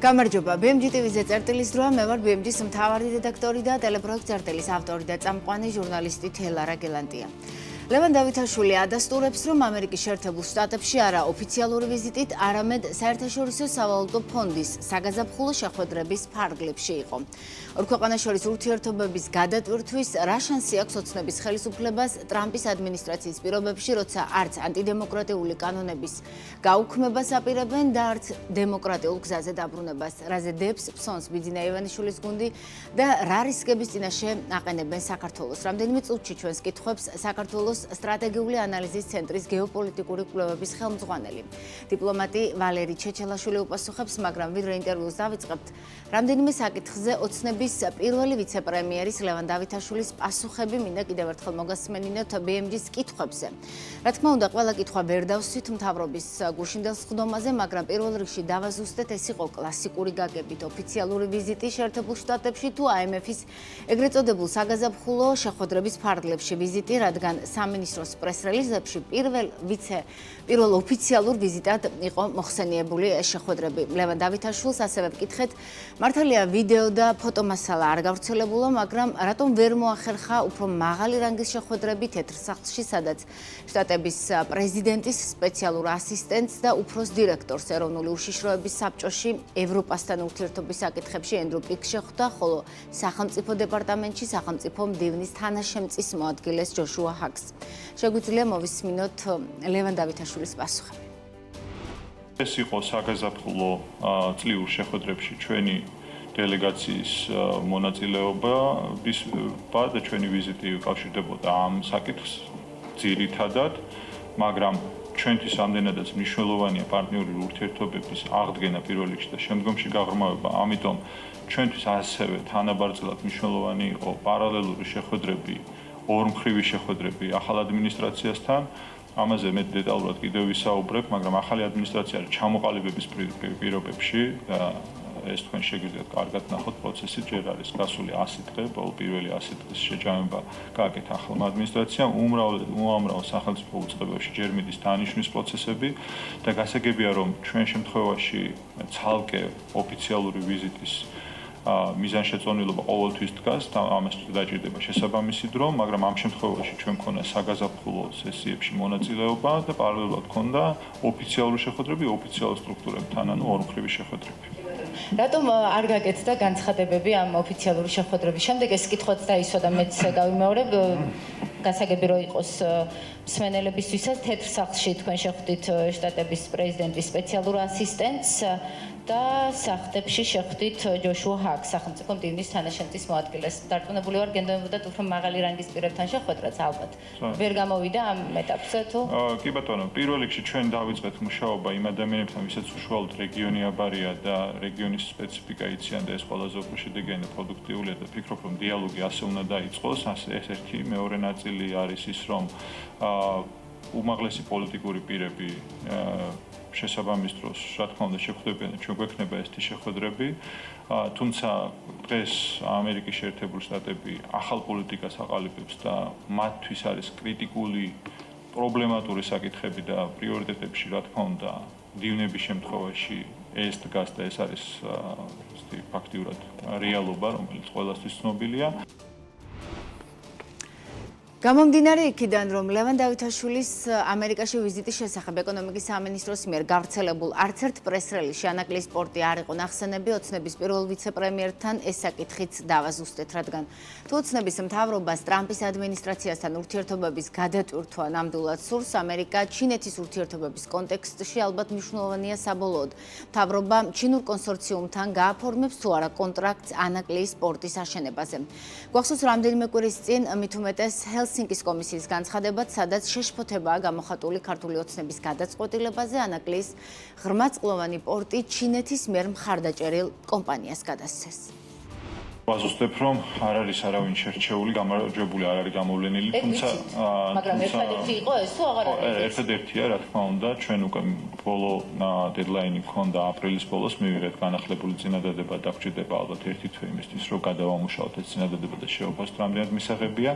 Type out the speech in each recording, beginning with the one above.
გამარჯობა, BMG TV-ზე წერტილის დროა, მე ვარ BMG-ის მთავარი რედაქტორი და ტელეპროექტ წერტილის ავტორი და წამყვანი ჟურნალისტი თელარა გელანტია. ლევან დავითაშვილი ადასტურებს, რომ ამერიკის შეერთებულ შტატებში არა ოფიციალური ვიზიტით, არამედ საერთაშორისო სავალუტო ფონდის საგაზაფხულო შეხვედრების ფარგლებში იყო. ორ ქვეყანას შორის ურთიერთობების გადატვირთვის რა შანსი აქვს ოცნების ხელისუფლებას ტრამპის ადმინისტრაციის პირობებში, როცა არც ანტიდემოკრატიული კანონების გაუქმებას აპირებენ და არც დემოკრატიულ გზაზე დაბრუნებას, რაზე დებს ფსონს ბიძინა ივანიშვილის გუნდი და რა რისკების წინაშე აყენებენ საქართველოს. რამდენიმე წუთში ჩვენს კითხვებს საქართველოს სტრატეგიული ანალიზის ცენტრის გეოპოლიტიკური კვლევების ხელმძღვანელი დიპლომატი ვალერი ჩეჩელაშვილი უპასუხებს, მაგრამ ვიდრე ინტერვიუს დავიწყებთ, რამდენიმე საკითხზე ოცნების პირველი ვიცე-პრემიერის ლევან დავითაშვილის პასუხები მინდა კიდევ ერთხელ მოგასმენინოთ BMG-ის კითხვებზე. რა თქმა უნდა, ყველა კითხვა ვერ დავსვით მთავრობის გუშინდელ სხდომაზე, მაგრამ პირველ რიგში დავაზუსტეთ, ეს იყო კლასიკური გაგებით ოფიციალური ვიზიტი შეერთებულ შტატებში თუ IMF-ის ეგრეთ წოდებულ საგაზაფხულო შეხვედრების ფარგლებში ვიზიტი, რადგან სამინისტროს პრეს-რელიზებში პირველ ოფიციალურ ვიზიტად იყო მოხსენიებული ეს შეხვედრები. ლევან დავითაშვილს ასევე ვკითხეთ, მართალია ვიდეო და ფოტომასალა არ გავრცელებულა, მაგრამ რატომ ვერ მოახერხა უფრო მაღალი რანგის შეხვედრები თეთრ სახლში, სადაც შტატების პრეზიდენტის სპეციალურ ასისტენტს და უფროს დირექტორს ეროვნული უშიშროების საბჭოში ევროპასთან ურთიერთობის საკითხებში ენდრუ პიკს შეხვდა, ხოლო სახელმწიფო დეპარტამენტში სახელმწიფო მდივნის თანაშემწის მოადგილეს ჯოშუა ჰაგს. შეგვიძლია მოვისმინოთ ლევან დავითაშვილის პასუხები. ეს იყო საგაზაფხულო წლიურ შეხვედრებში ჩვენი დელეგაციის მონაწილეობა და ჩვენი ვიზიტი უკავშირდებოდა ამ საკითხს ძირითადად, მაგრამ ჩვენთვის ამდენადაც მნიშვნელოვანია პარტნიორული ურთიერთობების აღდგენა პირველ რიგში და შემდგომში გაღრმავება. ამიტომ ჩვენთვის ასევე თანაბարձლად მნიშვნელოვანი იყო პარალელური შეხვედრები, ორმხრივი შეხვედრები ახალ ადმინისტრაციასთან. ამაზე მე დეტალურად კიდევ ვისაუბრებ, მაგრამ ახალი ადმინისტრაცია არის ჩამოყალიბების პირობებში და ეს თქვენ შეგიძლიათ კარგად ნახოთ პროცესი, ჯერ არის გასული 100 დღე, პირველი 100 დღის შეჯამება გააკეთა ახალმა ადმინისტრაციამ, უამრავ სახელმწიფო უწყებებში ჯერ მიდის დანიშვნის პროცესები და გასაგებია, რომ ჩვენ შემთხვევაში ცალკე ოფიციალური ვიზიტის მიზანშეწონილობა ყოველთვის დგას და ამას დაჭირდება შესაბამისი დრო, მაგრამ ამ შემთხვევაში ჩვენ მქონდა საგაზაფხულო სესიებში მონაწილეობა და პარალელურად მქონდა ოფიციალური შეხვედრები ოფიციალურ სტრუქტურებთან, ანუ ორმხრივი შეხვედრები. რატომ არ გაკეთდა განცხადებები ამ ოფიციალური შეხვედრების შემდეგ? ეს კითხვაც დაისვა და მეც გავიმეორებ. გასაგები რომ იყოს მსმენელებისთვისაც, თეთრ სახლში თქვენ შეხვდით შტატების პრეზიდენტის სპეციალურ ასისტენტს და სახლებში შეხვდით ჯოშუა ჰაგს, სახელმწიფო მდივნის თანაშემწის მოადგილეს. დარწმუნებული ვარ, გენდოებოდათ უფრო მაღალი რანგის პირებთან შეხვედრაც ალბათ. ვერ გამოვიდა ამ ეტაპზე თუ? კი ბატონო, პირველ რიგში ჩვენ დავიწყეთ მუშაობა იმ ადამიანებთან, ვისაც უშუალოდ რეგიონი აბარია და რეგიონის სპეციფიკა იციან და ეს ყველაზე უფრო შედეგიანი და პროდუქტიულია და ვფიქრობ, რომ დიალოგი ასე უნდა დაიწყოს. ეს ერთი, მეორე ნაწილი არის ის, რომ უმაღლესი პოლიტიკური პირები შესაბამის დროს, რა თქმა უნდა, შეხვდებიან და ჩვენ გვექნება ესეთი შეხვედრები. თუმცა დღეს ამერიკის შეერთებული შტატები ახალ პოლიტიკას აყალიბებს და მათთვის არის კრიტიკული პრობლემატური საკითხები და პრიორიტეტებში, რა თქმა უნდა, მდივნების შემთხვევაში ეს დგას და ეს არის ფაქტიურად რეალობა, რომელიც ყველასთვის ცნობილია. გამომდინარე იქიდან, რომ ლევან დავითაშვილის ამერიკაში ვიზიტის შესახებ ეკონომიკის სამინისტროს მიერ გავრცელებულ არც ერთ პრეს-რელიზში ანაკლიის პორტი არ იყო ნახსენები, ოცნების პირველ ვიცე-პრემიერთან ეს საკითხიც დავაზუსტეთ, რადგან თუ ოცნების მთავრობას ტრამპის ადმინისტრაციასთან ურთიერთობების გადატვირთვა ნამდვილად სურს, ამერიკა ჩინეთის ურთიერთობების კონტექსტში ალბათ მნიშვნელოვანია საბოლოოდ. მთავრობა ჩინურ კონსორციუმთან გააფორმებს თუ არა კონტრაქტს ანაკლიის პორტის აშენებაზე. გვახსოვს, რამდენიმე კვირის წინ მით უმეტეს ჰელსინკის კომისიის განცხადებად, სადაც შეშფოთებაა გამოხატული ქართული ოცნების გადაწყვეტილებაზე ანაკლიის ღრმაწყლოვანი პორტი ჩინეთის მიერ მხარდაჭერილ კომპანიას გადასცეს. ვაზუსტებ, რომ არ არის არავინ შერჩეული, გამარჯვებული არ არის გამოვლენილი, თუმცა მაგრამ ერთადერთი იყო ეს თუ აღარ არის? ერთადერთია, რა თქმა უნდა, ჩვენ უკვე ბოლო დედლაინი გქონდა აპრილის ბოლოს, მივიღეთ განახლებული წინადადება და გვჭირდება ალბათ ერთი თვე იმისთვის, რომ გადავამუშავოთ ეს წინადადება და შევაფასოთ რამდენად მისაღებია,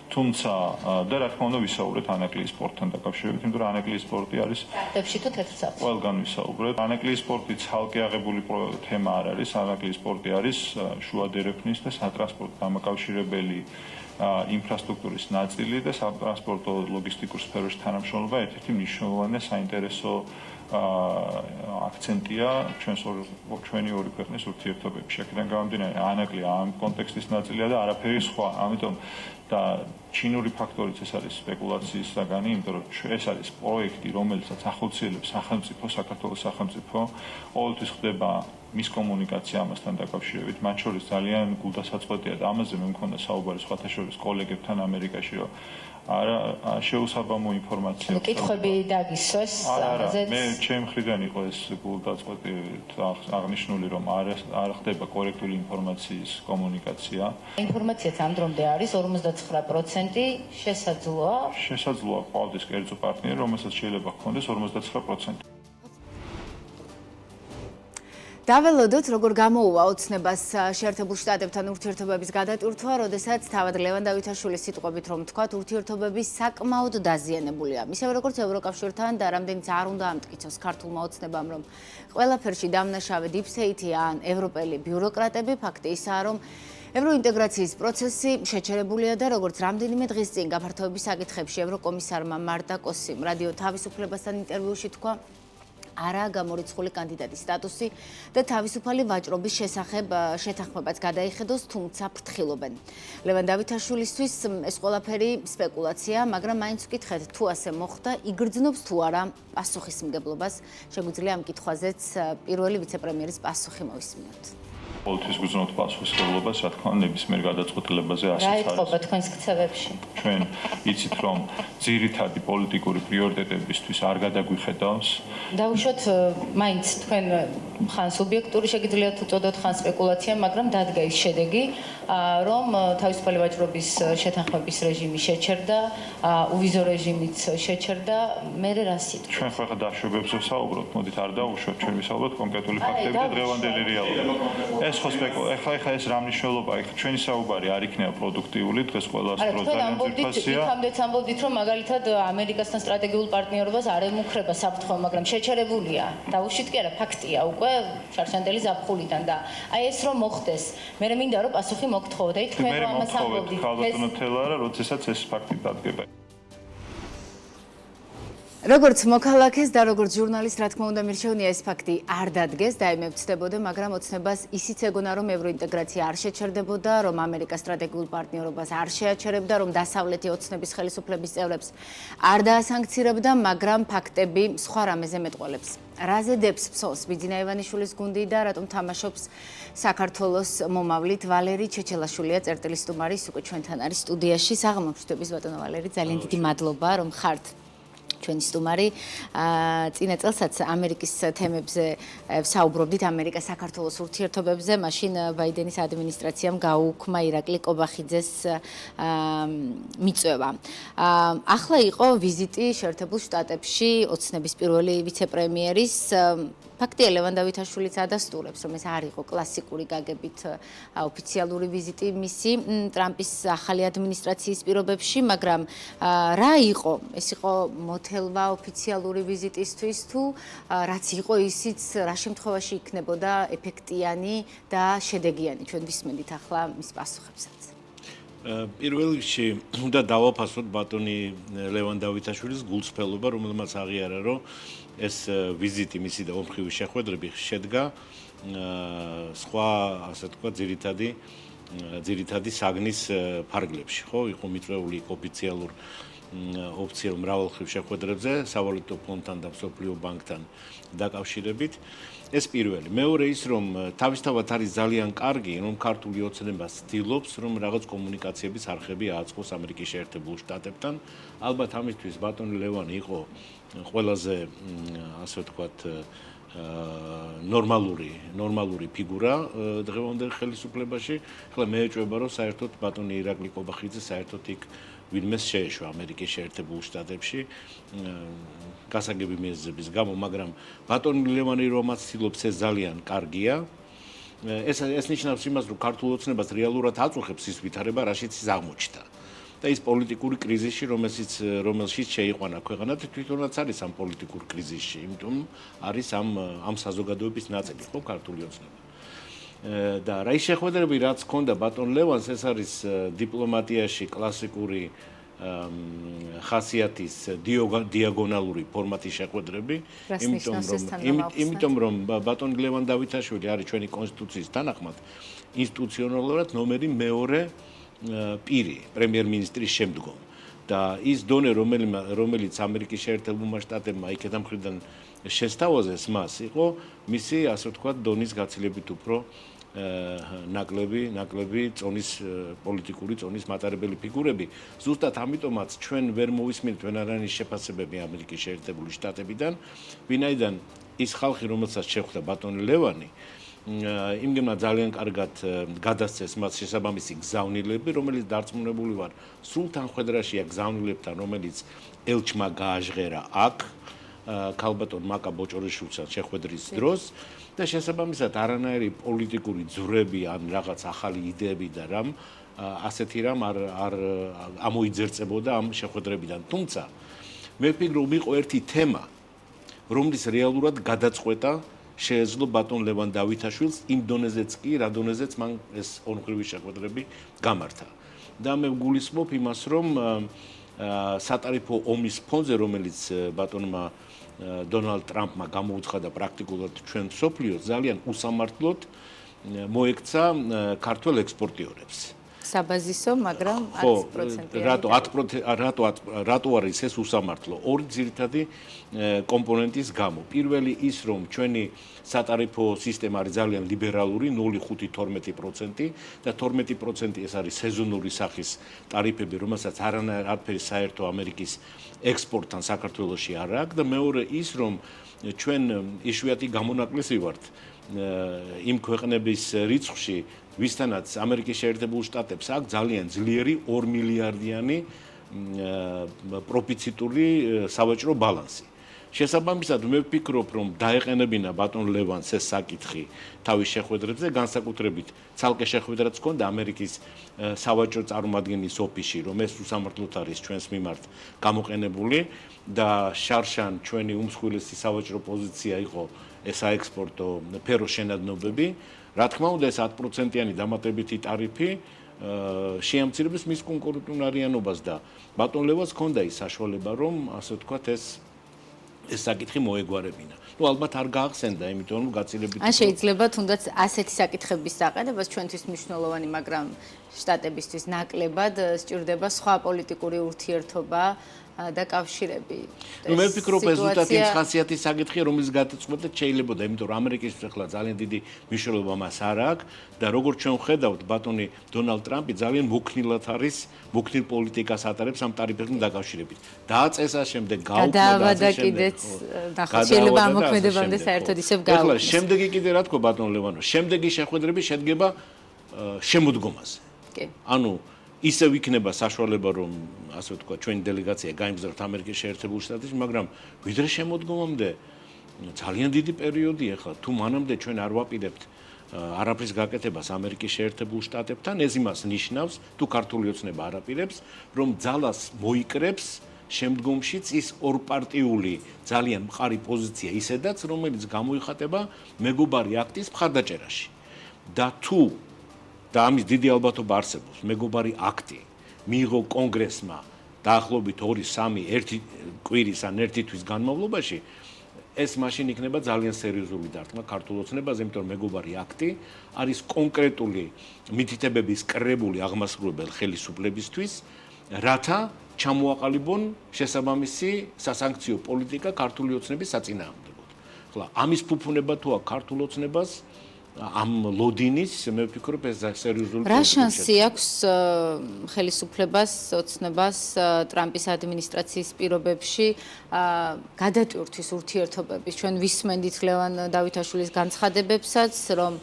თუმცა და რა თქმა უნდა ვისაუბრეთ ანაკლიის სპორტთან დაკავშირებით, იმიტომ რომ ანაკლიის სპორტი არის ტებში თუ თეთრსახში. ყველგან ვისაუბრეთ. ანაკლიის სპორტი ცალკე აღებული თემა არ არის, ანაკლიის სპორტი არის შუა დერეფნის და სატრანსპორტო დამაკავშირებელი ინფრასტრუქტურის ნაწილი და სატრანსპორტო ლოგისტიკურ სფეროში თანამშრომლობა ერთ-ერთი მნიშვნელოვანი და საინტერესო აქცენტია ჩვენი ორი ქვეყნის ურთიერთობებში. აქედან გამომდინარე, ანაკლი ამ კონტექსტის ნაწილია და არაფერი სხვა. ამიტომ და ჩინური ფაქტორიც ეს არის სპეკულაციის საგანი, იმიტომ რომ ეს არის პროექტი, რომელსაც ახორციელებს სახელმწიფო, საქართველოს სახელმწიფო, ყოველთვის ხდება მის კომუნიკაცია ამასთან დაკავშირებით, მათ შორის ძალიან გულდასაწყვეტია და ამაზე მე მქონდა საუბარი სხვათა შორის კოლეგებთან ამერიკაში, რომ არა შეუსაბამო ინფორმაცია. კითხვები დაგისვეს ამაზე. მე ჩემ მხრიდან იყო ეს გულდაწყვეტი აღნიშნული, რომ არ ხდება კორექტული ინფორმაციის კომუნიკაცია. ინფორმაციაც ამ დრომდე არის 59% შესაძლოა. შესაძლოა ყავდეს კერძო პარტნიორი, რომელსაც შეიძლება ჰქონდეს 59%. დაველოდოთ, როგორ გამოუვა ოცნებას შეერთებულ შტატებთან ურთიერთობების გადატვირთვა, როდესაც თავად ლევან დავითაშვილის სიტყვებით რომ თქვათ, ურთიერთობები საკმაოდ დაზიანებულია. ისევე როგორც ევროკავშირთან და რამდენიც არ უნდა ამტკიცოს ქართულმა ოცნებამ, რომ ყველაფერში დამნაშავე დიპსტეიტია ან ევროპელი ბიუროკრატები, ფაქტი ისაა, რომ ევროინტეგრაციის პროცესი შეჩერებულია და როგორც რამდენიმე დღის წინ გაფართოების საკითხებში ევროკომისარმა მარტა კოსიმ რადიო თავისუფლებასთან ინტერვიუში თქვა, არაა გამორიცხული კანდიდატის სტატუსი და თავისუფალი ვაჭრობის შესახებ შეთანხმებაც გადაიხედოს, თუმცა ფრთხილობენ. ლევან დავითაშვილისთვის ეს ყველაფერი სპეკულაცია, მაგრამ მაინც ვკითხეთ, თუ ასე მოხდა, იგრძნობს თუ არა პასუხისმგებლობას. შეგვიძლია ამ კითხვაზეც პირველი ვიცე-პრემიერის პასუხი მოვისმინოთ. ყოველთვის გრძნობთ პასუხისმგებლობას, რა თქმა უნდა, ნებისმიერ გადაწყვეტილებაზე ასეც რა არის. ეთყობა თქვენს ქცევებში? ჩვენ იცით, რომ ძირითადი პოლიტიკური პრიორიტეტებისთვის არ გადაგვიხედავს. დავუშვათ, მაინც თქვენ ხან სუბიექტური შეგიძლიათ უწოდოთ, ხან სპეკულაცია, მაგრამ დადგა ის შედეგი, რომ თავისუფალი ვაჭრობის შეთანხმების რეჟიმი შეჩერდა, უვიზო რეჟიმიც შეჩერდა, მე რა სიტყვით? ჩვენ ხო ახლა დაშვებებზე ვსაუბრობთ, მოდით არ დავუშვათ, ჩვენ ვისაუბროთ კონკრეტული ფაქტები და დღევანდელი რეალობა. ეს ხო ახლა ეს რა მნიშვნელობა, ახლა ჩვენი საუბარი არ იქნება პროდუქტიული, დღეს ყველას დრო ძალიან ძირფასია. იქამდეც ამბობდით, რომ მაგალითად ამერიკასთან სტრატეგიულ პარტნიორობას არ ემუქრება საფრთხე, მაგრამ შეჩერებულია. დაუშვით კი არა, ფაქტია უკვე შარშანდელი ზაფხულიდან და აი ეს რომ მოხდეს, მე მინდა რომ პასუხი მოგთხოვოთ. აი თქვენ რომ ამას ამბობდით, ქალბატონო თელარა, როდესაც ეს ფაქტი დადგება. როგორც მოქალაქეს და როგორც ჟურნალისტ, რა თქმა უნდა, მირჩევნია ეს ფაქტი არ დადგეს და მე ვწდებოდი, მაგრამ ოცნებას ისიც ეგონა, რომ ევროინტეგრაცია არ შეჩერდებოდა, რომ ამერიკას სტრატეგიულ პარტნიორობას არ შეაჩერებდა, რომ დასავლეთი ოცნების ხელისუფლების წევრებს არ დაასანქცირებდა, მაგრამ ფაქტები სხვა რამეზე მეტყველებს. რაზე დებს ფსოს ბიძინა ივანიშვილის გუნდი და რატომ თამაშობს საქართველოს მომავლით ვალერი ჩეჩელაშვილია წერტილი სტუმარის უკვე ჩვენთან არის სტუდიაში. საღამომშვიდობის ბატონო ვალერი, ძალიან დიდი მადლობა რომ ხართ ჩვენი სტუმარი. წინა წელსაც ამერიკის თემებზე ვსაუბრობდით, ამერიკა-საქართველოს ურთიერთობებზე, მაშინ ბაიდენის ადმინისტრაციამ გაუქმა ირაკლი კობახიძეს მიწვევა. ახლა იყო ვიზიტი შეერთებულ შტატებში ოცნების პირველი ვიცე-პრემიერის. ფაქტია, ლევან დავითაშვილიც ადასტურებს, რომ ეს არ იყო კლასიკური გაგებით ოფიციალური ვიზიტი მისი ტრამპის ახალი ადმინისტრაციის პირობებში, მაგრამ რა იყო? ეს იყო მოთელვა ოფიციალური ვიზიტისთვის თუ რაც იყო ისიც რა შემთხვევაში იქნებოდა ეფექტიანი და შედეგიანი? ჩვენ ვისმენთ ახლა მის პასუხებსაც. პირველ რიგში უნდა დავაფასოთ ბატონი ლევან დავითაშვილის გულწრფელობა, რომელმაც აღიარა, რომ ეს ვიზიტი მისი და ომხრივი შეხვედრები შედგა სხვა, ასე თქვა, ძირითადი საგნის ფარგლებში, ხო? იყო მიწვეული ოფიციალურ მრავალმხრივ შეხვედრებზე, სავალუტო ფონდთან და მსოფლიო ბანკთან დაკავშირებით. ეს პირველი. მეორე ის, რომ თავისთავად არის ძალიან კარგი, რომ ქართული ოცნება ცდილობს, რომ რაღაც კომუნიკაციების არხები აწყოს ამერიკის შეერთებულ შტატებთან. ალბათ ამისთვის ბატონი ლევანი იყო ყველაზე, ასე ვთქვათ, ნორმალური ფიგურა დღევანდელ ხელისუფლებაში. ახლა მე ეჭვება რომ საერთოდ ბატონი ირაკლი კობახიძე საერთოდ იქ ვინმეს შეეშვა ამერიკის შეერთებულ შტატებში გასაგები მიზეზების გამო, მაგრამ ბატონი ლევანი რომაც ცდილობს ეს ძალიან კარგია. ეს ნიშნავს იმას, რომ ქართულ ოცნებას რეალურად აწუხებს ის ვითარება, რაშიც ის აღმოჩნდა. და ის პოლიტიკური კრიზისი, რომელშიც შეიყვანა ქვეყანა, თვითონაც არის ამ პოლიტიკურ კრიზისში, იმიტომ არის ამ საზოგადოების ნაწილი, ხო, ქართული ოცნება. და რაის შეხვედრები რაც ჰქონდა ბატონ ლევანს, ეს არის დიპლომატიაში კლასიკური ხასიათის დიაგონალური ფორმატის შეხვედრები, იმიტომ რომ ბატონ ლევან დავითაშვილი არის ჩვენი კონსტიტუციის თანახმად ინსტიტუციონალურად ნომერი მეორე პირი პრემიერ-მინისტრის შემდგომ და ის დონე რომელიც ამერიკის შეერთებულმა შტატებმა იქეთა მხრიდან შესთავაზეს მას იყო მისი ასე ვთქვათ დონის გაცილებით უფრო ნაკლები წონის პოლიტიკური წონის მატარებელი ფიგურები ზუსტად ამიტომაც ჩვენ ვერ მოვისმინეთ ვერანაირი შეფასებები ამერიკის შეერთებული შტატებიდან ვინაიდან ის ხალხი რომელსაც შეხვდა ბატონი ლევანი იმგენა ძალიან კარგად გადასცეს მას შესაბამისი გზავნილები, რომელიც დარწმუნებული ვარ, სულ თანხმედრაშია გზავნილებთან, რომელიც ელჩმა გააჟღერა აქ, ქალბატონ მაკა ბოჭორიშვილთან შეხვედრის დროს და შესაბამისად არანაირი პოლიტიკური ძვრები ან რაღაც ახალი იდეები და რამ ასეთი რამ არ ამოიძერწებოდა ამ შეხვედრებიდან. თუმცა მე ვფიქრობ, რომ იყო ერთი თემა, რომლის რეალურად გადაწყვეტა შეეძლო ბატონ ლევან დავითაშვილს იმ დონეზეც კი, რა დონეზეც მან ეს ორმხრივი შეხვედრები გამართა. და მე ვგულისხმობ იმას, რომ სატარიფო ომის ფონზე, რომელიც ბატონმა დონალდ ტრამპმა გამოუცხადა პრაქტიკულად ჩვენ მსოფლიოს, ძალიან უსამართლოდ მოექცა ქართველ ექსპორტიორებს. საბაზისო, მაგრამ 10%. რატო არის ეს უსამართლო? ორი ძირითადი კომპონენტის გამო. პირველი ის, რომ ჩვენი სატარიფო სისტემა არის ძალიან ლიბერალური, 0.5-12% და 12% ეს არის სეზონური სახის ტარიფები, რომელსაც არაფერი საერთო ამერიკის ექსპორტთან საქართველოში არ აქვს და მეორე ის, რომ ჩვენ იშვიათი გამონაკლისი ვართ იმ ქვეყნების რიცხვში ვისთანაც ამერიკის შეერთებულ შტატებს აქვს ძალიან ძლიერი 2 მილიარდიანი პროფიციტული სავაჭრო ბალანსი. შესაბამისად მე ვფიქრობ, რომ დაეყენებინა ბატონ ლევანს ეს საკითხი თავის შეხვედრებზე, განსაკუთრებით ცალკე შეხვედრაც ჰქონდა ამერიკის სავაჭრო წარმომადგენლის ოფისში, რომ ეს უსამართლოდ არის ჩვენს მიმართ გამოყენებული და შარშან ჩვენი უმსხვილესი სავაჭრო პოზიცია იყო ეს საექსპორტო ფერო შენადნობები. რა თქმა უნდა, ეს 10%-იანი დამატებითი ტარიფი შეამცირებს მის კონკურენტულობას და ბატონ ლევანს ჰქონდა ის საშუალება, რომ ასე ვთქვათ ეს საკითხი მოეგვარებინა. ალბათ არ გაახსენდა, იმიტომ რომ გაცილებით ან შეიძლება თუნდაც ასეთი საკითხების დაყენებას ჩვენთვის მნიშვნელოვანი, მაგრამ შტატებისთვის ნაკლებად სჭირდება სხვა პოლიტიკური ურთიერთობა და კავშირები. მე ვფიქრობ, ეს ზუსტად ის ხასიათის საკითხია, რომელიც გადაწყვეტეთ შეიძლებოდა, იმიტომ რომ ამერიკის ახლა ძალიან დიდი მნიშვნელობა მას არ აქვს და როგორც ჩვენ ვხედავთ, ბატონი დონალდ ტრამპი ძალიან მოქნილად არის, მოქნილ პოლიტიკას ატარებს ამ ტარიფებთან დაკავშირებით. დააწესა შემდეგ გაუქმდა და კიდეც ნახოთ, შეიძლება ამ მოქმედებამდე საერთოდ ისევ გაუქმდა. ახლა შემდეგი კიდე რა თქვა ბატონ ლევანო, შემდეგი შეხვედრები შედგება შემოდგომაზე. კი. ანუ ისევ იქნება საშუალება, რომ ასე ვთქვათ, ჩვენი დელეგაცია გაიმგზავროთ ამერიკის შეერთებულ შტატებში, მაგრამ ვიდრე შემოდგომამდე ძალიან დიდი პერიოდია ახლა. თუ მანამდე ჩვენ არ ვაპირებთ არაფრის გაკეთებას ამერიკის შეერთებულ შტატებთან, ეს იმას ნიშნავს, თუ ქართული ოცნება არ აპირებს, რომ ძალას მოიკრებს შემდგომშიც ის ორპარტიული ძალიან მყარი პოზიცია ისედაც, რომელიც გამოიხატება მეგობარი აქტის მხარდაჭერაში. და თუ და ამის დიდი ალბათობა არსებობს, მეგობარი აქტი მიიღო კონგრესმა დაახლოებით 2-3 კვირის ან 1 თვის განმავლობაში, ეს მაშინ იქნება ძალიან სერიოზული დარტყმა ქართულ ოცნებაზე, იმიტომ რომ მეგობარი აქტი არის კონკრეტული მითითებების კრებული აღმასრულებელ ხელისუფლებისთვის, რათა ჩამოაყალიბონ შესაბამისი სასანქციო პოლიტიკა ქართული ოცნების საწინააღმდეგოდ. ახლა ამის ფუფუნება თუ აქვს ქართულ ოცნებას, ამ ლოდინის მე ვფიქრობ ეს სერიოზული რა შანსი აქვს ხელისუფლებას, ოცნებას ტრამპის ადმინისტრაციის პირობებში გადატვირთვის ურთიერთობების? ჩვენ ვისმენდით ლევან დავითაშვილის განცხადებებსაც, რომ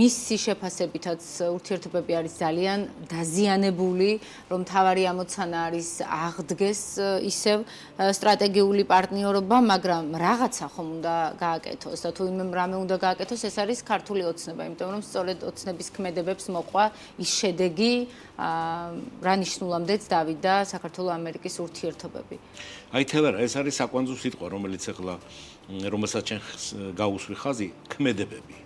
მისი შეფასებითაც ურთიერთობები არის ძალიან დაზიანებული, რომ თავარი ამოცანა არის აღდგეს ისევ სტრატეგიული პარტნიორობა, მაგრამ რაღაცა ხომ უნდა გააკეთოს და თუ რამე უნდა გააკეთოს, ეს არის ქართული ოცნება, იმიტომ რომ სწორედ ოცნების ქმედებებს მოყვა ის შედეგი, რა ნიშნულამდეც დავიდა საქართველო-ამერიკის ურთიერთობები. აი თელარა, ეს არის საკვანძო სიტყვა, რომელიც ახლა რომელსაც ჩვენ გაუსვი ხაზი, ქმედებები.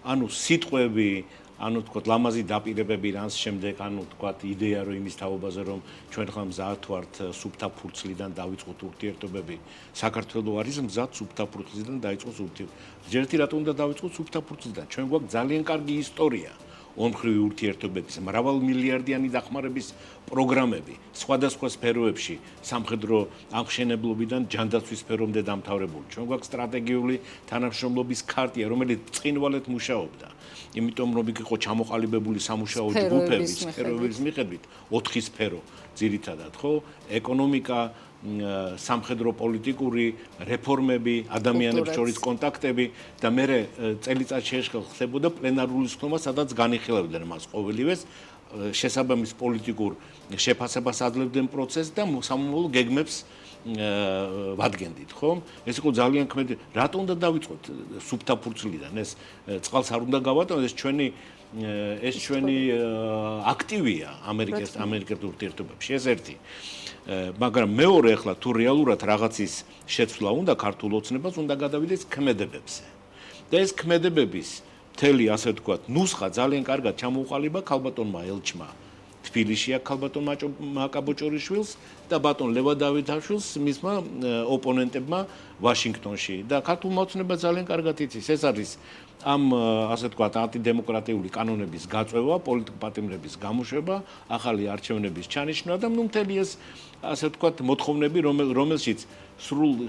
ანუ სიტყვები, ანუ თქვა ლამაზი დაპირებები რანს შემდეგ, ანუ თქვა იდეა რომ იმის თაობაზე რომ ჩვენ ხომ მზად ვართ სუფთა ფურცლიდან დავიწყოთ ურთიერთობები. საქართველო არის მზად სუფთა ფურცლიდან დაიწყოს ურთიერთობები. ერთი რატომ უნდა დავიწყოთ სუფთა ფურცლიდან? ჩვენ გვაქვს ძალიან კარგი ისტორია. ორმხრივი ურთიერთობების, მრავალმილიარდიანი დახმარების პროგრამები, სხვადასხვა სფეროებში, სამხედრო ამხშენებლობიდან ჯანდაცვის სფერომდე დამთავრებული. ჩვენ გვაქვს სტრატეგიული თანამშრომლობის ქარტია, რომელიც წყინვალედ მუშაობდა. იმიტომ რომ იქ იყო ჩამოყალიბებული სამუშაო ჯგუფები, სფეროების მიხედვით, 4 სფერო ძირითადად, ხო? ეკონომიკა, სამხედრო პოლიტიკური რეფორმები, ადამიანებს შორის კონტაქტები და მე წელიწადში ხდებოდა პლენარული სხდომა, სადაც განიხილავდნენ მას ყოველივეს, შესაბამის პოლიტიკურ შეფასებას აძლევდნენ პროცესს და სამომავლო გეგმებს ვადგენდით, ხო? ეს იყო ძალიან ქმედი. რატომ უნდა დავიწყოთ სუფთა ფურცლიდან? ეს წყალს არ უნდა გავატანოთ, ეს ჩვენი აქტივია ამერიკასთან ურთიერთობებში, ეს ერთი. მაგრამ მეორე ახლა თუ რეალურად რაღაცის შეცვლა უნდა ქართულ ოცნებას, უნდა გადავიდეს ქმედებებზე. და ეს ქმედებების მთელი, ასე ვთქვათ, ნუსხა ძალიან კარგად ჩამოუყალიბა ქალბატონმა ელჩმა თბილისში აქ ქალბატონ მაკაბოჭორიშვილს და ბატონ ლევან დავითაშვილს მისმა ოპონენტებმა ვაშინგტონში და ქართულმა ოცნებამ ძალიან კარგად იცის ეს არის ამ ასე ვთქვათ ანტიდემოკრატიული კანონების გაწევა, პოლიტიკურ პატიმრების გამოშვება, ახალი არჩევნების ჩანიშვნა და მთელი ეს ასე ვთქვათ მოთხოვნები, რომელშიც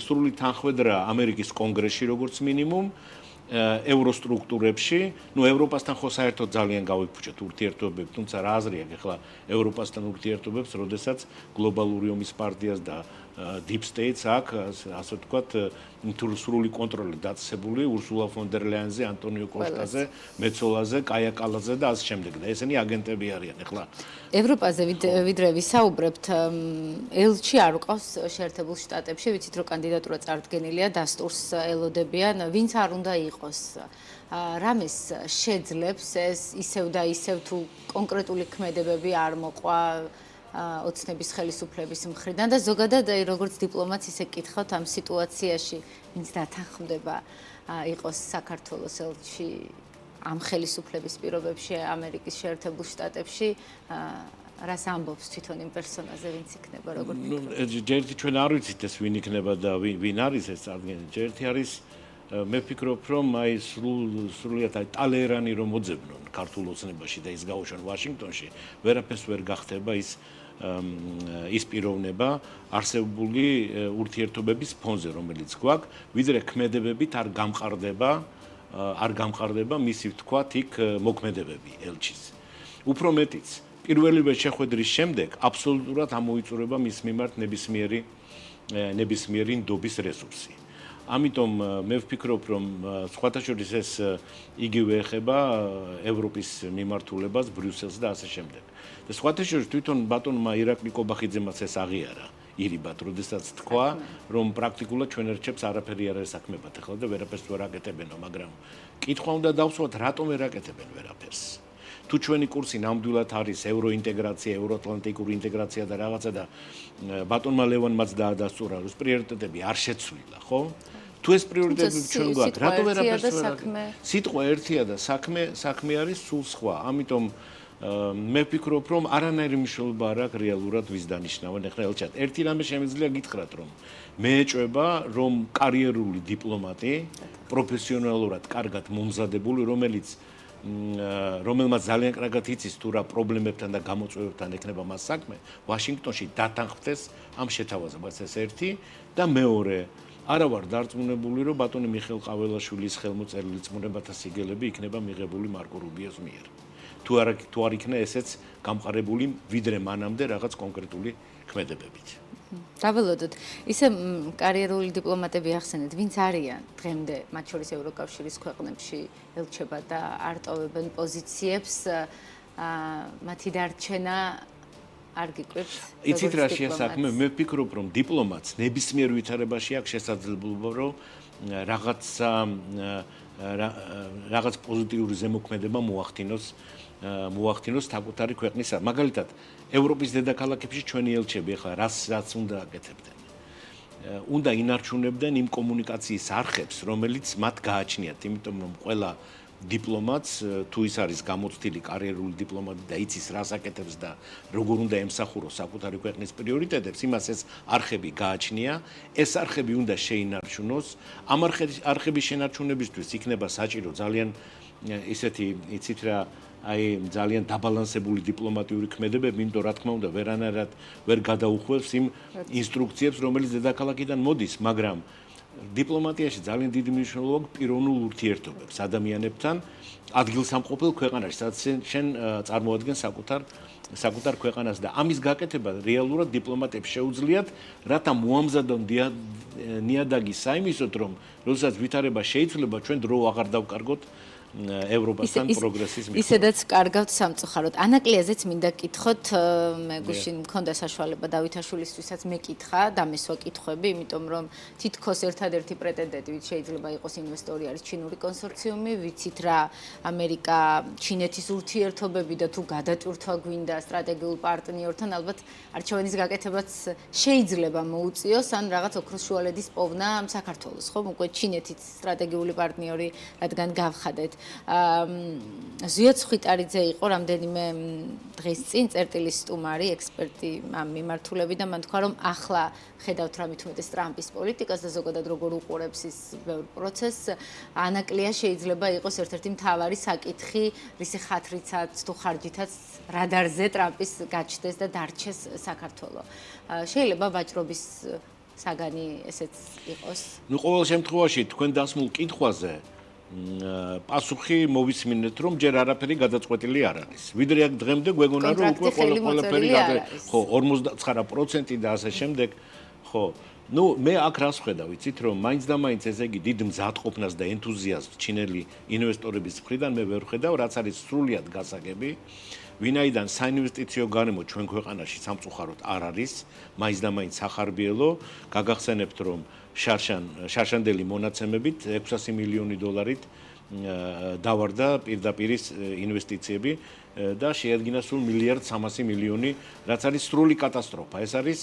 სრული თანხმედრა ამერიკის კონგრესში როგორც მინიმუმ ევროსტრუქტურებში, ევროპასთან ხო საერთოდ ძალიან გავიფუჭეთ ურთიერთობებს, თუმცა რა აზრი აქვს ახლა ევროპასთან ურთიერთობებს, როდესაც გლობალური ომის პარტიას და Deep States აქვს, ასე ვთქვათ, სრული კონტროლი დაწესებული ურსულა ფონ დერ ლაიანზე, ანტონიო კოსტაზე, მეცოლაზე, კაია კალაძე და ასე შემდეგ. და ესენი აგენტები არიან ახლა. ევროპაზე ვიდრე ვისაუბრებთ, ელჩი არ უყავს შეერთებულ შტატებში, ვიცით რომ კანდიდატურა წარდგენილია, დასტურს ელოდებიან, ვინც არ უნდა იყოს. რამეს შეძლებს ეს ისევ და ისევ თუ კონკრეტული ქმედებები არ მოყვა ოცნების ხელისუფლების მხრიდან და ზოგადად როგორც დიპლომატს ისე კითხავთ ამ სიტუაციაში ვინც დათანხმდება იყოს საქართველოს ელჩი ამ ხელისუფლების პირობებში ამერიკის შეერთებულ შტატებში რას ამბობს თვითონ იმ პერსონაზე ვინც იქნება როგორ ერთი ჩვენ არ ვიცით ეს ვინ იქნება და ვინ არის ეს წარდგენი ერთი არის მე ვფიქრობ რომ აი სრულიად ტალერანი რომ მოძებნონ ქართულ ოცნებაში და ის გაუშვან ვაშინგტონში ვერაფერს ვერ გახდება ის პიროვნება არსებული ურთიერთობების ფონზე რომელიც გვაქვს ვიდრე ქმედებებით არ გამყარდება მისი ვთქვათ იქ მოქმედებები ელჩის უფრო მეტიც პირველივე შეხვედრის შემდეგ აბსოლუტურად ამოიწურება მის მიმართ ნებისმიერი ნდობის რესურსი ამიტომ მე ვფიქრობ რომ სხვათა შორის ეს იგივე ეხება ევროპის მიმართულებას ბრიუსელს და ასე შემდეგ და სხვათა შორის თვითონ ბატონმა ირაკლი კობახიძემაც ეს აღიარა ირიბად როდესაც თქვა რომ პრაქტიკულად ჩვენ ერჩებს არაფერი არ ესაქმებათ ახლა და ვერაფერს ვერ აკეთებენო მაგრამ კითხვა უნდა დავსვათ რატომ ვერ აკეთებენ ვერაფერს თუ ჩვენი კურსი ნამდვილად არის ევროინტეგრაცია, ევროატლანტიკური ინტეგრაცია და რაღაცა და ბატონმა ლევანმაც დაადასტურა, რომ პრიორიტეტები არ შეცვლილა, ხო? თუ ეს პრიორიტეტები ჩვენ გვაქვს, რატო ვერაფერს ვერ აკეთებთ? სიტყვა ერთია და საქმე არის სულ სხვა. ამიტომ მე ვფიქრობ, რომ არანაირი მნიშვნელობა არ აქვს რეალურად ვის დანიშნავენ ახლა ელჩად. ერთი რამე შემიძლია გითხრათ, რომ მე ეჭვება, რომ კარიერული დიპლომატი, პროფესიონალურად კარგად მომზადებული, რომელმაც ძალიან კარგად იცის თუ რა პრობლემებთან და გამოწვევებთან ექნება მას საქმე, ვაშინგტონში დათანხმდეს ამ შეთავაზებას ეს ერთი და მეორე არა ვარ დარწმუნებული, რომ ბატონი მიხეილ ყაველაშვილის ხელმოწერილი წმუნებათა სიგელები იქნება მიღებული მარკო რუბიოს მიერ. თუ არ იქნა ესეც გამყარებული ვიდრე მანამდე რაღაც კონკრეტული ქმედებებით. დაველოდოთ, ისე კარიერული დიპლომატები ახსენეთ, ვინც არიან დღემდე, მათ შორის ევროკავშირის ქვეყნებში ელჩება და არტოვებენ პოზიციებს, მათი დარჩენა არ გიკვირთ? იცით რა შეასახმე, მე ვფიქრობ, რომ დიპლომატს ნებისმიერ ვითარებაში აქვს შესაძლებლობა, რომ რაღაც პოზიტიური ზემოქმედება მოახდინოს საკუთარი ქვეყნისა. მაგალითად, ევროპის დედაქალაქებში ჩვენი ელჩები ახლა რაც უნდა აკეთებდნენ. უნდა ინარჩუნებდნენ იმ კომუნიკაციის არხებს, რომელიც მათ გააჩნიათ, იმიტომ რომ ყველა დიპლომატს თუ ის არის გამოცდილი კარიერული დიპლომატი და იცის რას აკეთებს და როგორ უნდა ემსახუროს საკუთარი ქვეყნის პრიორიტეტებს, იმას ეს არხები გააჩნია, ეს არხები უნდა შეინარჩუნოს. ამ არხების შენარჩუნებისთვის იქნება საჭირო ძალიან ისეთი, იცით რა, ძალიან დაბალანსებული დიპლომატიური ქმედებები, იმიტომ რა თქმა უნდა ვერანაირად ვერ გადაუხვევს იმ ინსტრუქციებს, რომელიც დედაქალაქიდან მოდის, მაგრამ დიპლომატიაში ძალიან დიდი მნიშვნელობა აქვს პიროვნულ ურთიერთობებს ადამიანებთან ადგილსამყოფელ ქვეყანაში, სადაც შენ წარმოადგენს საკუთარ ქვეყანას და ამის გაკეთება რეალურად დიპლომატებს შეუძლიათ, რათა მოამზადონ ნიადაგი საიმისოდ, რომ როდესაც ვითარება შეიძლება, ჩვენ დრო აღარ დავკარგოთ ევროპასთან პროგრესის მიღწევა. ისედაც კარგავთ სამწუხაროდ. ანაკლიაზეც მინდა გკითხოთ, მე გუშინ მქონდა საშუალება დავითაშვილისთვისაც მეკითხა და მესვა კითხვები, იმიტომ რომ თითქოს ერთადერთი პრეტენდენტი, ვინც შეიძლება იყოს ინვესტორი, არის ჩინური კონსორციუმი, ვიცით რა ამერიკა, ჩინეთის ურთიერთობები და თუ გადაჭურთვა გვინდა სტრატეგიულ პარტნიორთან, ალბათ არჩევანის გაკეთებაც შეიძლება მოუწიოს, ან რაღაც ოქროს შუალედის პოვნა საქართველოს, ხო? უკვე ჩინეთის სტრატეგიული პარტნიორი, რადგან გავხადეთ. ზვიად ხვიტარიძე იყო რამდენიმე დღის წინ წერტილის სტუმარი, ექსპერტი ამ მიმართულებიდან, მან თქვა, რომ ახლა ხედავთ რა მithumetes ტრამპის პოლიტიკას და ზოგადად როგორ უყურებს ის ბევრ პროცესს, ანაკლია შეიძლება იყოს ერთ-ერთი მთავარი საკითხი, რისი ხათრიცაც თუ ხარჯითაც რადარზე ტრამპის გაჩნდეს და დარჩეს საქართველო. შეიძლება ვაჭრობის საგანი ესეც იყოს? ნუ ყოველ შემთხვევაში თქვენ დასმულ კითხვაზე პასუხი მოვისმინეთ, რომ ჯერ არაფერი გადაწყვეტილი არ არის. ვიდრე აქ დღემდე გვეგონა, რომ უკვე ყველაფერი ხო 59% და ასე შემდეგ, ხო. ნუ მე აქ რას ხედავ, იცით, რომ მაინც და მაინც ესე იგი დიდ მზადყოფნას და ენთუზიაზმს ჩინელი ინვესტორების მხრიდან მე ვერ ხედავ, რაც არის სრულიად გასაგები. ვინაიდან საინვესტიციო გარემო ჩვენ ქვეყანაში სამწუხაროდ არ არის, მაინც და მაინც სახარბიელო, გაგახსენებთ, რომ შარშანდელი მონაცემებით 600 მილიონი დოლარით დავარდა პირდაპირის ინვესტიციები და შეადგინა სულ 1.3 მილიონი, რაც არის სრული კატასტროფა. ეს არის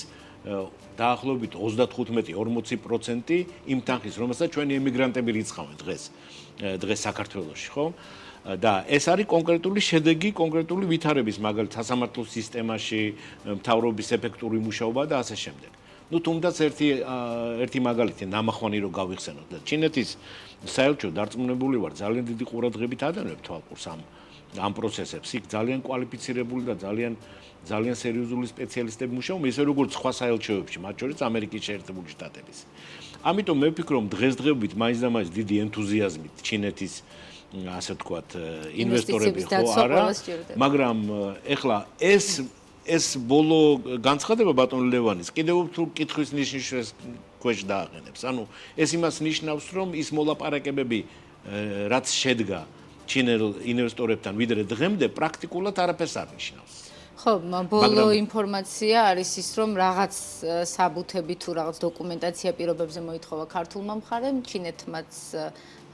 დაახლოებით 35-40% იმ თანხის, რომელსაც ჩვენი ემიგრანტები რიცხავენ დღეს საქართველოში, ხო? და ეს არის კონკრეტული შედეგი, კონკრეტული ვითარების, მაგალითად, სასამართლო სისტემაში, მთავრობის ეფექტური მუშაობა და ასე შემდეგ. ნუ თუმდაც ერთი მაგალითი ნამახვანი რო გავიხსენოთ და ჩინეთის საელჩო დარწმუნებული ვარ, ძალიან დიდი ყურადღებით ადანებ თვალყურს ამ პროცესებს. იქ ძალიან კვალიფიცირებული და ძალიან სერიოზული სპეციალისტები მუშაობენ, ისე როგორც სხვა საელჩოებში, მათ შორის ამერიკის შეერთებული შტატების. ამიტომ მე ვფიქრობ, დღესდღეობით მაინც და მაინც დიდი ენთუზიაზმით ჩინეთის ასე ვთქვათ, ინვესტორები ხო არა, მაგრამ ეხლა ეს ბოლო განცხადება ბატონ ლევანის კიდევ თუ კითხვის ნიშნის ქვეშ დააყენებს. ანუ ეს იმას ნიშნავს, რომ ის მოლაპარაკებები, რაც შედგა ჩინელ ინვესტორებთან ვიდრე დღემდე, პრაქტიკულად არაფერს არ ნიშნავს. ხო, ბოლო ინფორმაცია არის ის, რომ რაღაც საბუთები თუ რაღაც დოკუმენტაცია პირობებზე მოითხოვა ქართულმა მხარემ, ჩინეთმაც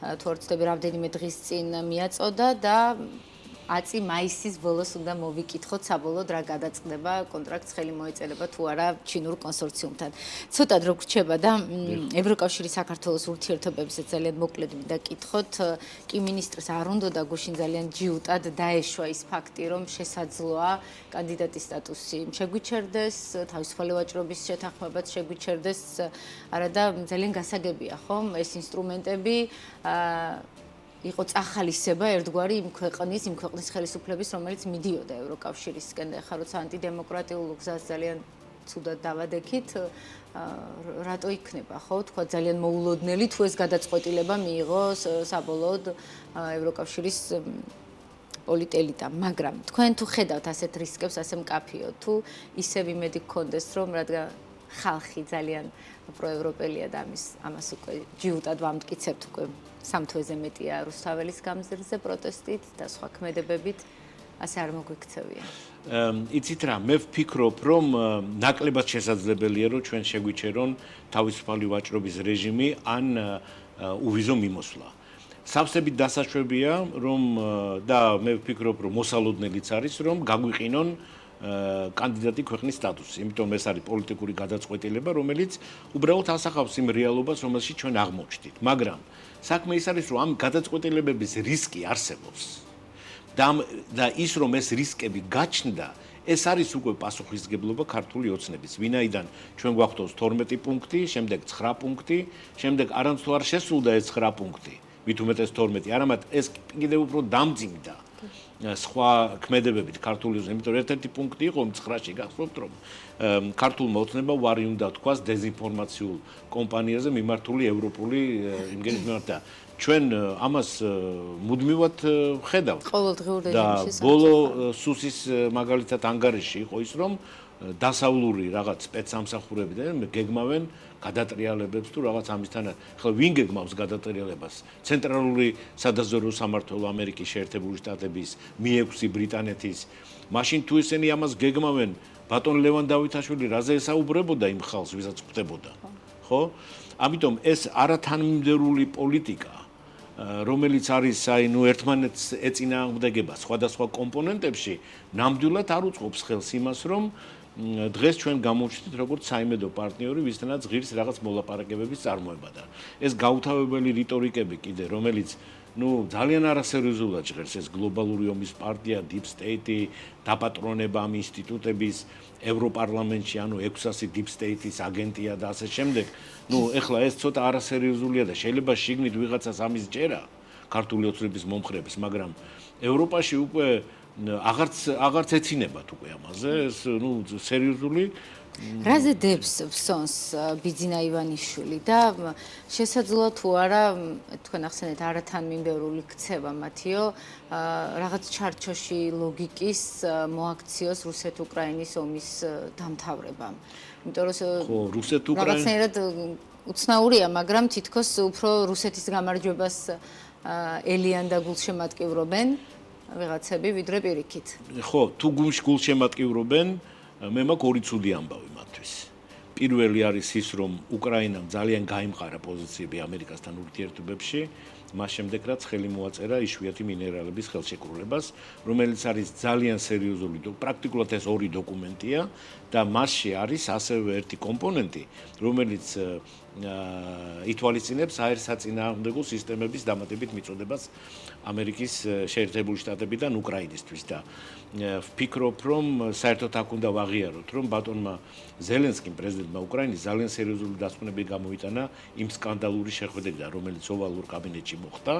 თუ არ ვცდები რამდენიმე დღის წინ მიაწოდა და აწი მაისის ბოლოს უნდა მოვიკითხოთ საბოლოოდ რა გადაწყდება, კონტრაქტს ხელი მოეწერება თუ არა ჩინურ კონსორციუმთან. ცოტად რო გრჩება და ევროკავშირის საქართველოს ურთიერთობებზე ძალიან მოკლედ მინდა კითხოთ, კი მინისტრს არ უნდა და გუშინ ძალიან ჯიუტად დაეშვა ის ფაქტი, რომ შესაძლოა კანდიდატის სტატუსი შეგვიჩერდეს, თავისუფალი ვაჭრობის შეთანხმებაც შეგვიჩერდეს, არა და ძალიან გასაგებია, ხომ, ეს ინსტრუმენტები იყო წახალისება ერთგვარი იმ ქვეყნის ხელისუფლების, რომელიც მიდიოდა ევროკავშირისკენ და ახლა როცა ანტიდემოკრატიულ გზას ძალიან ცუდად დავადექით, რატო იქნება, ხო? თქვა ძალიან მოულოდნელი თუ ეს გადაწყვეტილება მიიღოს საბოლოოდ ევროკავშირის პოლიტელიტამ, მაგრამ თქვენ თუ ხედავთ ასეთ რისკებს, ასე მკაფიოდ, თუ ისევ იმედი გქონდეს, რომ რადგან ხალხი ძალიან პროევროპელია და ამას უკვე ჯიუტად ვამტკიცებთ უკვე 3 თვეზე მეტია რუსთაველის გამზირზე პროტესტით და სხვა ქმედებებით, ასე არ მოგვიქცევია. იცით რა, მე ვფიქრობ, რომ ნაკლებად შესაძლებელია, რომ ჩვენ შეგვიჩერონ თავისუფალი ვაჭრობის რეჟიმი ან უვიზო მიმოსვლა. სავსებით დასაშვებია, რომ და მე ვფიქრობ, რომ მოსალოდნელიც არის, რომ გაგვიყინონ კანდიდატი ქვეყნის სტატუსი. იმიტომ ეს არის პოლიტიკური გადაწყვეტილება, რომელიც უბრალოდ ასახავს იმ რეალობას, რომელშიც ჩვენ აღმოჩნდით. მაგრამ საქმე ის არის, რომ ამ გადაწყვეტილებების რისკი არსებობს. და ის რომ ეს რისკები გაჩნდა, ეს არის უკვე პასუხისმგებლობა ქართული ოცნების. ვინაიდან ჩვენ გვაქვს 12 პუნქტი, შემდეგ 9 პუნქტი, შემდეგ არამც თუ არ შესრულდა ეს 9 პუნქტი, მით უმეტეს 12, არამედ ეს კიდევ უფრო დამძიმდა სხვა ქმედებებით ქართული ოცნების. იმიტომ რომ ერთ-ერთი პუნქტი იყო 9-ში, გახსოვთ რომ ქართულმა ოცნებამ უარი უნდა თქვას დეზინფორმაციულ კომპანიაზე მიმართული ევროპული იმგენის მიმართ და ჩვენ ამას მუდმივად ხედავთ. ყოველდღიურ და რეჟიმში ბოლო სუსის მაგალითად ანგარიში იყო ის რომ დასავლური რაღაც სპეცსამსახურები და გეგმავენ გადატრიალებებს თუ რაღაც ამისთან. ხლა ვინ გეგმავს გადატრიალებას? ცენტრალური სადაზვერვო სამმართველო ამერიკის შეერთებული შტატების, Mi-6 ბრიტანეთის. მაშინ თუ ისინი ამას გეგმავენ, ბატონ ლევან დავითაშვილი რაზე ესაუბრებოდა იმ ხალხს, ვისაც ხვდებოდა. ხო? ამიტომ ეს არათანმიმდევრული პოლიტიკა რომელიც არის ერთმანეთს ეწინააღმდეგება სხვადასხვა კომპონენტებში, ნამდვილად არ უწყობს ხელს იმას, რომ დღეს ჩვენ გამოვჩნდით როგორც საიმედო პარტნიორი, ვისთანაც ღირს რაღაც მოლაპარაკებების წარმოება და ეს გაუთავებელი რიტორიკები კიდე, რომელიც ძალიან არასერიოზულად ჟღერს ეს გლობალური ომის პარტია, Deep State-ი, დაპატრონება ამ ინსტიტუტების ევროპარლამენტში, 600 Deep State-ის აგენტია და ასე შემდეგ. ეხლა ეს ცოტა არასერიოზულია და შეიძლება შიგნით ვიღაცას ამის ჯერა ქართული ოცნების მომხრეებს, მაგრამ ევროპაში უკვე აღარც ეცინება უკვე ამაზე, ეს სერიოზული რაზე დებს ფსონს ბიძინა ივანიშვილი და შესაძლოა თუ არა თქვენ ახსენეთ არათანმიმდევრული ქცევა მათიო რაღაც ჩარჩოში ლოგიკის მოაქციოს რუსეთ-უკრაინის ომის დამთავრებამ. იმიტომ რომ ხო, რუსეთ-უკრაინის რაღაცნაირად უცნაურია, მაგრამ თითქოს უფრო რუსეთის გამარჯვებას ელიან და გულშემატკივრობენ ვიღაცები ვიდრე პირიქით. ხო, თუ გულშემატკივრობენ მე მაქვს ორი ცუდი ამბავი მათთვის. პირველი არის ის, რომ უკრაინამ ძალიან გაიმყარა პოზიციები ამერიკასთან ურთიერთობებში, მას შემდეგ რაც ხელი მოაწერა იშვიათი მინერალების ხელშეკრულებას, რომელიც არის ძალიან სერიოზული, პრაქტიკულად ეს ორი დოკუმენტია და მასში არის ასევე ერთი კომპონენტი, რომელიც ითვალისწინებს აირსაწინააღმდეგო სისტემების დამატებით მიწოდებას ამერიკის შეერთებული შტატებიდან უკრაინისთვის და ვფიქრობ, რომ საერთოდ აქ უნდა ვაღიაროთ, რომ ბატონმა ზელენსკიმ პრეზიდენტმა უკრაინის ძალიან სერიოზული დასკვნები გამოიტანა იმ სკანდალური შეხვედრიდან, რომელიც ოვალურ კაბინეტში მოხდა.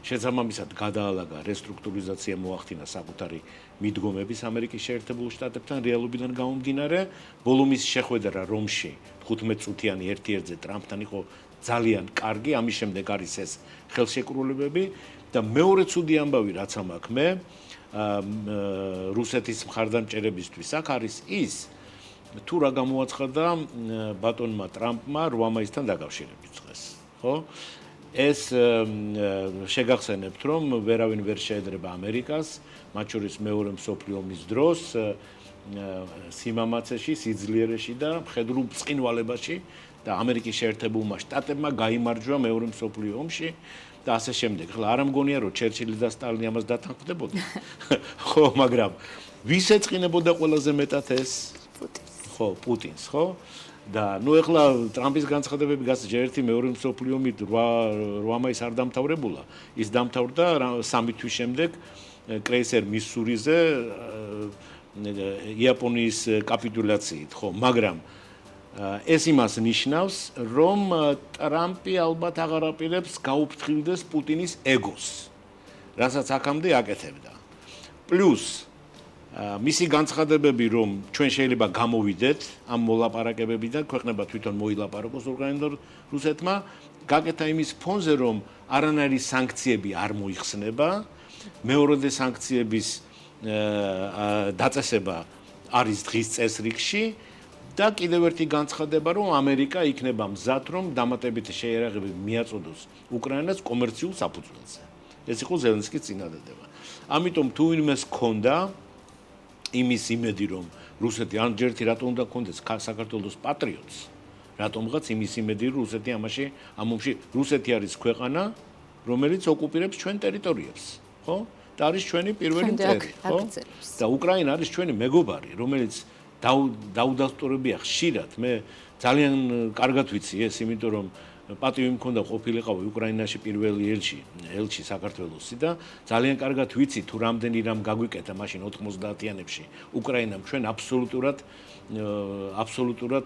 შესაბამისად გადაალაგა რესტრუქტურიზაცია მოახდინა საკუთარი მიდგომების ამერიკის შეერთებულ შტატებთან რეალობიდან გამომდინარე. ბოლომის შეხვედრა რომში 15 წუთიანი ერთ-ერთზე ტრამპთან იყო ძალიან კარგი, ამის შემდეგ არის ეს ხელშეკრულებები და მეორე ცუდი ამბავი რაც მაქვს მე რუსეთის მხარდამჭერებისთვის აქ არის ის თუ რა გამოაცხადა ბატონმა ტრამპმა 8 მაისთან დაკავშირებით დღეს, ხო? ეს შეგახსენებთ, რომ ვერავინ ვერ შეედრება ამერიკას, მათ შორის მეორე მსოფლიო ომის დროს სიმამაცეში, სიძლიერეში და მხედრულ ბრწყინვალებაში და ამერიკის შეერთებულმა შტატებმა გაიმარჯვა მეორე მსოფლიო ომში და ასე შემდეგ. ხლა არ ამგონია, რომ ჩერჩილი და სტალინი ამას დათანხმდებოდნენ. ხო, მაგრამ ვის ეწყინებოდა ყველაზე მეტად ეს? ხო, პუტინს, ხო? და ეხლა ტრამპის განცხადებები გასაჯერ ერთი მეორე მსოფლიო ომი 8 მაისს არ დამთავრებულა. ის დამთავრდა 3 თვის შემდეგ კრეისერ მისურიზე იაპონიის კაპიტულაციით, ხო, მაგრამ ეს იმას ნიშნავს, რომ ტრამპი ალბათ აღარ აპირებს გაუფრთხილდეს პუტინის ეგოს, რასაც აქამდე აკეთებდა. პლუს მისი განცხადებები, რომ ჩვენ შეიძლება გამოვიდეთ ამ მოლაპარაკებებიდან, ქვეყნება თვითონ მოილაპარაკოს უკრაინამ რუსეთმა, გაკეთა იმის ფონზე, რომ არანაირი სანქციები არ მოიხსნება, მეორედე სანქციების დაწესება არის დღის წესრიგში და კიდევ ერთი განცხადება, რომ ამერიკა იქნება მზად, რომ დამატებითი შეიარაღებები მიაწოდოს უკრაინას კომერციულ საფუძველზე. ეს იყო ზელენსკის წინადადება. ამიტომ თუ ვინმეს ჰქონდა იმის იმედი, რომ რუსეთი ან ჯერთი რატომ უნდა ჰქონდეს საქართველოს პატრიოტს, რატომღაც იმის იმედი, რომ რუსეთი ამაში ამომში რუსეთი არის ქვეყანა, რომელიც ოკუპირებს ჩვენ ტერიტორიებს, ხო? და არის ჩვენი პირველი მტერი, ხო? და უკრაინა არის ჩვენი მეგობარი, რომელიც დაუდასტურებია ხშირად. მე ძალიან კარგად ვიცი ეს, იმიტომ რომ პატივი მქონდა ყოფილიყავი უკრაინაში პირველი ელჩი საქართველოსი და ძალიან კარგად ვიცი თუ რამდენი რამ გაგვიკეთა მაშინ 90-იანებში უკრაინამ ჩვენ აბსოლუტურად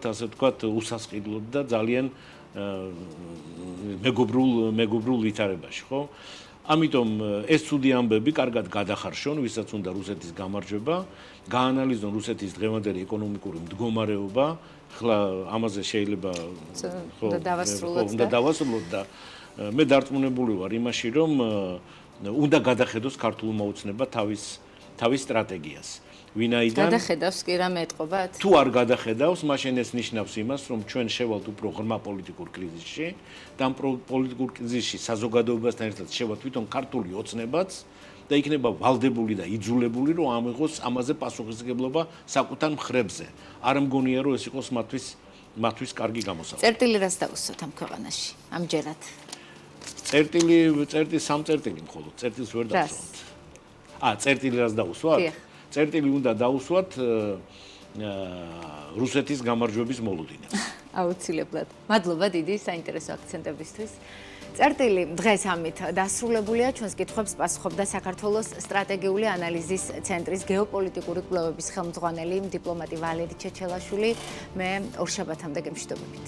ასე ვთქვათ უსასყიდლოდ და ძალიან მეგობრულ ვითარებაში, ხო? ამიტომ ეს ცუდი ამბები კარგად გადახარშონ, ვისაც უნდა რუსეთის გამარჯვება, გაანალიზონ რუსეთის დღევანდელი ეკონომიკური მდგომარეობა, ხლა ამაზე შეიძლება უნდა დავასრულოთ და მე დარწმუნებული ვარ იმაში, რომ უნდა გადახედოს ქართულმა ოცნება თავის სტრატეგიას. ვინაიდან გადახედავს კი რამე ეტყობათ? თუ არ გადახედავს, მაშინ ეს ნიშნავს იმას, რომ ჩვენ შევალთ უფრო ღრმა პოლიტიკურ კრიზისში და ამ პოლიტიკურ კრიზისში საზოგადოებასთან ერთად შევა თვითონ ქართული ოცნებაც და იქნება ვალდებული და იძულებული, რომ ამიღოს ამაზე პასუხისმგებლობა საკუთარ მხრებზე. არ მგონია, რომ ეს იყოს მათთვის კარგი გამოსავალი. წერტილი რას დაუსვათ ამ ქვეყანაში ამჯერად? სამ წერტილი მხოლოდ, წერტილს ვერ დავსვათ. წერტილი რას დაუსვათ? წერტილი უნდა დაუსვათ რუსეთის გამარჯვების მოლოდინებს. აუცილებლად. მადლობა დიდი საინტერესო აქცენტებისთვის. წერტილი დღეს ამით დასრულებულია. ჩვენს კითხვებს პასუხობდა საქართველოს სტრატეგიული ანალიზის ცენტრის გეოპოლიტიკური კვლევების ხელმძღვანელი დიპლომატი ვალერი ჩეჩელაშვილი. მე ორშაბათამდე გემშვიდობებით.